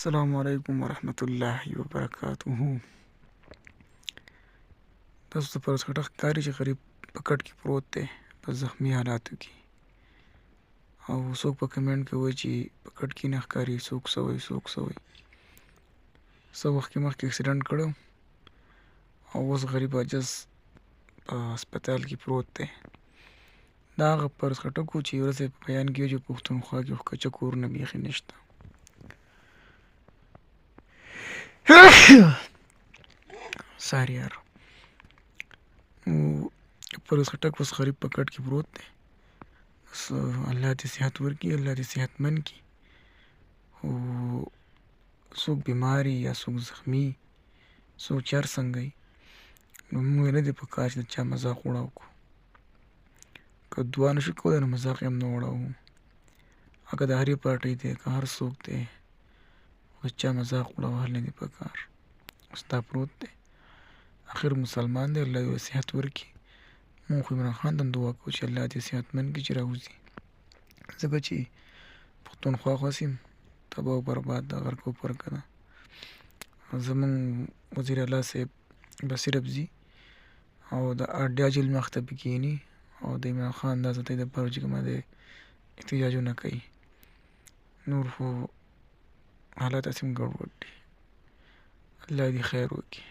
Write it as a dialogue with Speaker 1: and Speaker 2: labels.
Speaker 1: السلام علیکم ورحمت الله وبرکاته. تاسو ته پر سکټه ښکاري چې غریب په کټ کې پروت دی په زخمي حالاتو کې، او څوک په کمنټ کې وایي چې په کټ کې نه ښکاري، څوک څه وایي څوک څه وایي. څه وخت کې مخکې اکسیډنټ کړی او اوس غریب عاجز په هسپتال کې پروت دی. دا هغه پر سکټک و چې ورځ یې په بیان کې وي چې پښتونخوا کې خو کچه کورونه بیخي نشته. ساري یار، پر سکټک اوس غریب په کټ کې پروت دی. بس الله دې صحت ورکړي، الله دې صحتمند کړي. خو څوک بیمار یا څوک زخمي، څوک چې هر څنګه وي، نو موږ نه دي په کار چې د چا مذاق وړاو کړو. که دعا نشو کولی نو مذاق یې هم نه وړاوو. که د هرې پارټۍ دی که هر څوک دی، د چا مذاق وړاول نه دي په کار. اوس دا پروت دی، اخر مسلمان دی، الله دې صحت ورکړي. مونږ خو عمران خان ته هم دعا کوو چې الله دې صحتمند کړي چې راوځي، ځکه چې پښتونخوا خو هسې تباه او برباد ده، غرق او پرکه ده. زمونږ وزیر اعلی صاحب به صرف ځي او د اډیا جیل مخ ته پې کښېني او د عمران خان د ازادۍ دپاره چې کومه دی احتجاجونه کوي. نور خو حالات هسې هم ګډوډ دي. الله دې خیر وکړي.